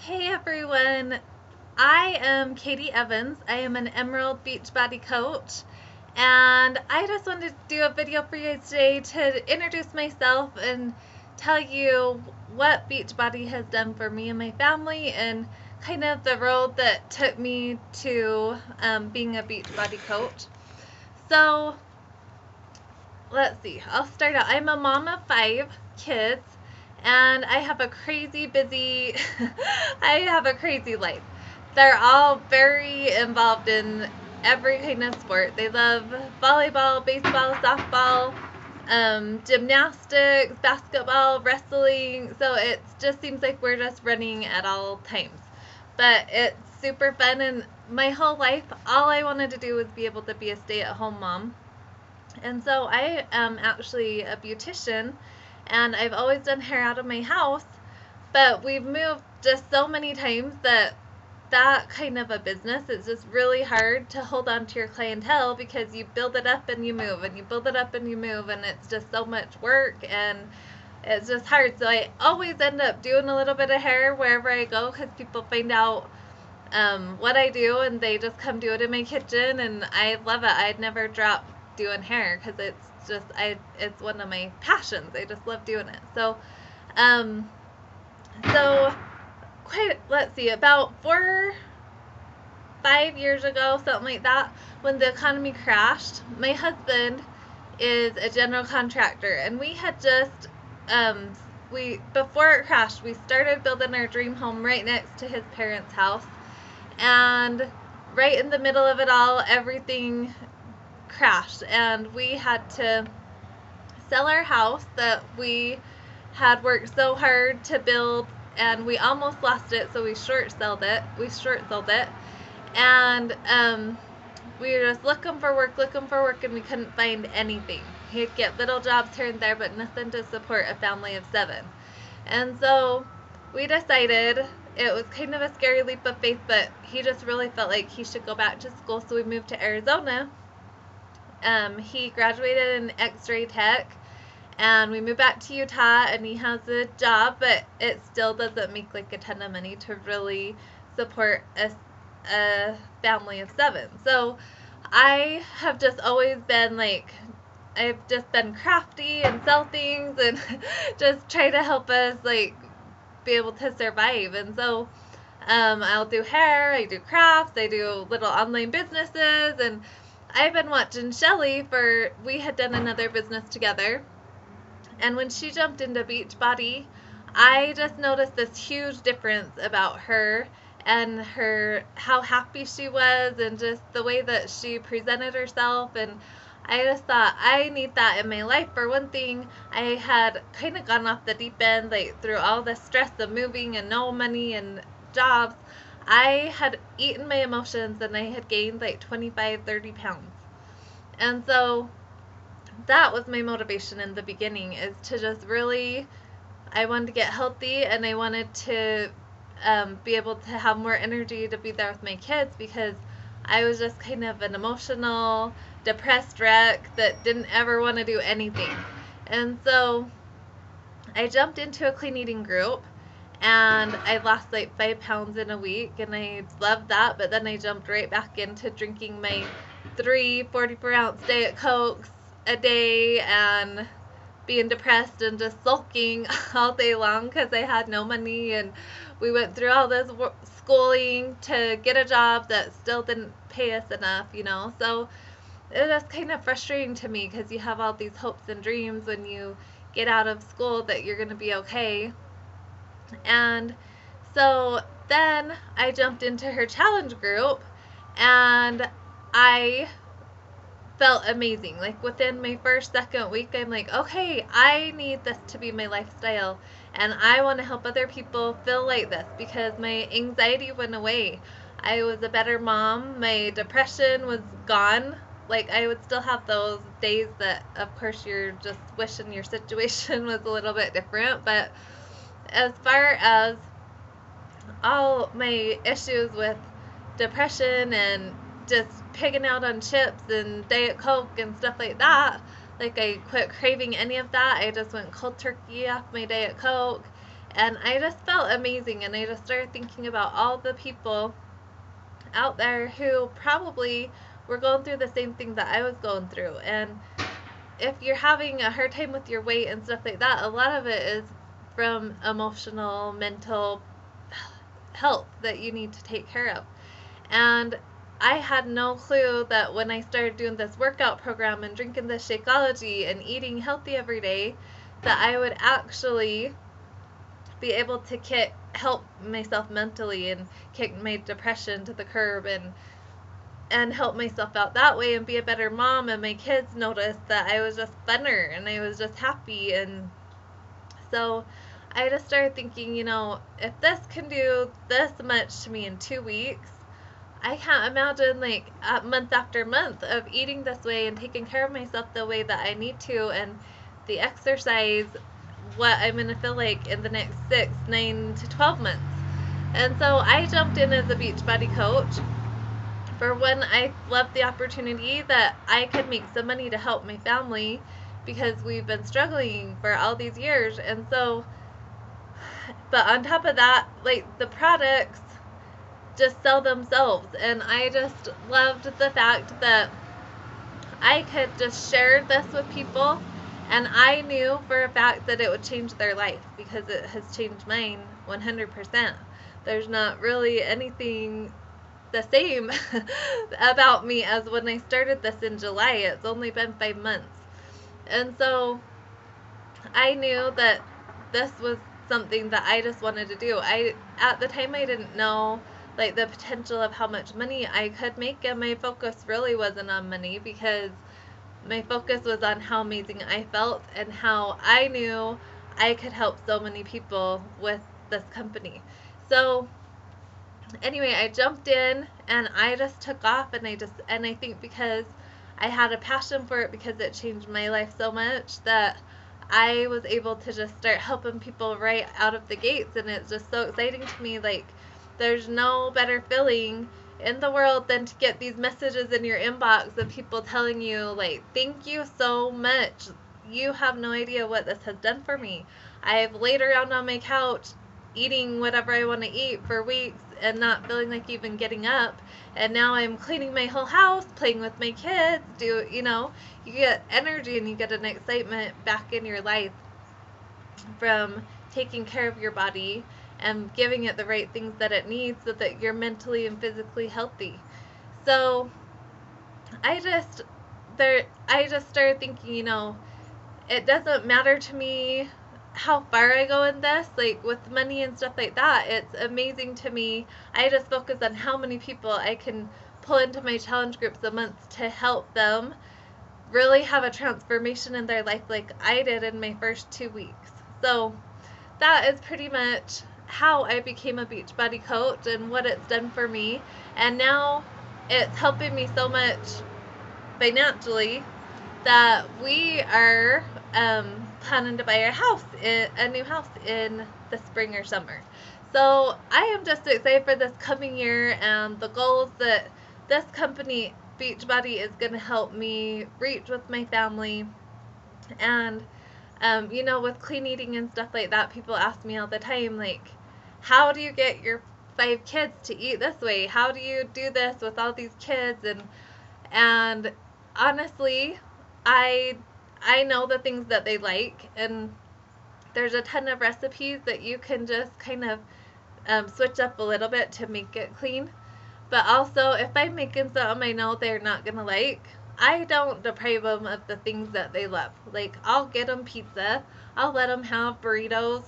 Hey everyone, I am Katie Evans. I am an Emerald Beachbody coach, and I just wanted to do a video for you today to introduce myself and tell you what Beachbody has done for me and my family and kind of the road that took me to being a Beachbody coach. So, let's see, I'll start out. I'm a mom of 5 kids and I have a crazy busy I have a crazy life. They're all very involved in every kind of sport. They love volleyball, baseball, softball, gymnastics, basketball, wrestling. So it just seems like we're just running at all times. But it's super fun, and my whole life, all I wanted to do was be able to be a stay at home mom. And so I am actually a beautician, and I've always done hair out of my house, but we've moved just so many times that that kind of a business is just really hard to hold on to your clientele because you build it up and you move and you build it up and you move, and it's just so much work and it's just hard. So I always end up doing a little bit of hair wherever I go because people find out what I do and they just come do it in my kitchen, and I love it. I'd never drop doing hair because it's one of my passions. I just love doing it. Um, so quite, let's see, about 5 years ago, something like that, when the economy crashed, my husband is a general contractor, and we had just we before it crashed, we started building our dream home right next to his parents' house, and right in the middle of it all, everything crashed, and we had to sell our house that we had worked so hard to build, and we almost lost it, so we short sold it. And we were just looking for work, and we couldn't find anything. He'd get little jobs here and there, but nothing to support a family of 7. And so we decided, it was kind of a scary leap of faith, but he just really felt like he should go back to school, so we moved to Arizona. He graduated in X-ray tech, and we moved back to Utah, and he has a job, but it still doesn't make like a ton of money to really support a family of 7. So I have just always been like, I've just been crafty and sell things and just try to help us like be able to survive. And so I'll do hair, I do crafts, I do little online businesses, and I've been watching Shelly we had done another business together, and when she jumped into Beachbody, I just noticed this huge difference about her and how happy she was and just the way that she presented herself. And I just thought, I need that in my life. For one thing, I had kind of gone off the deep end, like through all the stress of moving and no money and jobs. I had eaten my emotions, and I had gained like 25, 30 pounds. And so that was my motivation in the beginning, is to just really, I wanted to get healthy, and I wanted to be able to have more energy to be there with my kids, because I was just kind of an emotional, depressed wreck that didn't ever want to do anything. And so I jumped into a clean eating group, and I lost like 5 pounds in a week, and I loved that. But then I jumped right back into drinking my 3 44-ounce Diet Cokes a day and being depressed and just sulking all day long because I had no money, and we went through all this schooling to get a job that still didn't pay us enough, So it was kind of frustrating to me because you have all these hopes and dreams when you get out of school that you're going to be okay. And so then I jumped into her challenge group, and I felt amazing. Like within my second week, I'm like, okay, I need this to be my lifestyle, and I want to help other people feel like this, because my anxiety went away. I was a better mom. My depression was gone. Like, I would still have those days that, of course, you're just wishing your situation was a little bit different, but as far as all my issues with depression and just pigging out on chips and Diet Coke and stuff like that, like I quit craving any of that. I just went cold turkey off my Diet Coke, And I just felt amazing, and I just started thinking about all the people out there who probably were going through the same thing that I was going through. And if you're having a hard time with your weight and stuff like that, a lot of it is from emotional, mental health that you need to take care of. And I had no clue that when I started doing this workout program and drinking this Shakeology and eating healthy every day, that I would actually be able to help myself mentally and kick my depression to the curb, and help myself out that way and be a better mom. And my kids noticed that I was just funner and I was just happy. And so I just started thinking, if this can do this much to me in 2 weeks, I can't imagine like month after month of eating this way and taking care of myself the way that I need to, and the exercise, what I'm going to feel like in the next 6, 9 to 12 months. And so I jumped in as a Beachbody coach for when I loved the opportunity that I could make some money to help my family, because we've been struggling for all these years. And so, but on top of that, like, the products just sell themselves. And I just loved the fact that I could just share this with people, and I knew for a fact that it would change their life, because it has changed mine 100%. There's not really anything the same about me as when I started this in July. It's only been 5 months. And so I knew that this was something that I just wanted to do. At the time, I didn't know like the potential of how much money I could make, and my focus really wasn't on money, because my focus was on how amazing I felt and how I knew I could help so many people with this company. So anyway, I jumped in and I just took off, and I think because I had a passion for it, because it changed my life so much, that I was able to just start helping people right out of the gates. And it's just so exciting to me. Like, there's no better feeling in the world than to get these messages in your inbox of people telling you, like, thank you so much. You have no idea what this has done for me. I've laid around on my couch eating whatever I want to eat for weeks and not feeling like even getting up. And now I'm cleaning my whole house, playing with my kids. You get energy and you get an excitement back in your life from taking care of your body and giving it the right things that it needs, so that you're mentally and physically healthy. So I just started thinking, it doesn't matter to me how far I go in this, like with money and stuff like that. It's amazing to me. I just focus on how many people I can pull into my challenge groups a month to help them really have a transformation in their life like I did in my first 2 weeks. So that is pretty much how I became a Beachbody coach and what it's done for me. And now it's helping me so much financially that we are planning to buy a new house in the spring or summer. So I am just excited for this coming year and the goals that this company, Beachbody, is going to help me reach with my family. And with clean eating and stuff like that, people ask me all the time, like, how do you get your 5 kids to eat this way? How do you do this with all these kids? And honestly, I know the things that they like, and there's a ton of recipes that you can just kind of switch up a little bit to make it clean. But also, if I'm making something I know they're not going to like, I don't deprive them of the things that they love. Like, I'll get them pizza. I'll let them have burritos,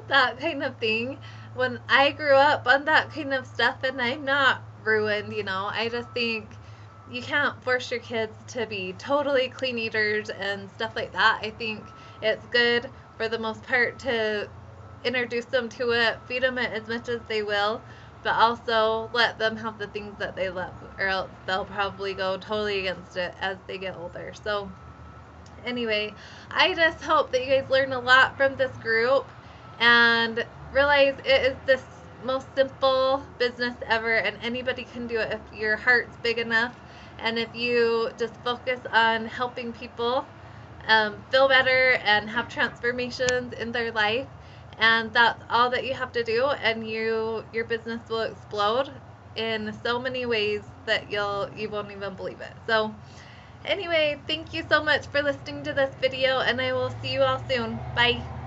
that kind of thing. When I grew up on that kind of stuff, and I'm not ruined, I just think you can't force your kids to be totally clean eaters and stuff like that. I think it's good, for the most part, to introduce them to it, feed them it as much as they will, but also let them have the things that they love, or else they'll probably go totally against it as they get older. So anyway, I just hope that you guys learn a lot from this group and realize it is this most simple business ever, and anybody can do it if your heart's big enough, and if you just focus on helping people feel better and have transformations in their life. And that's all that you have to do, and your business will explode in so many ways that you won't even believe it. So anyway, thank you so much for listening to this video, and I will see you all soon. Bye.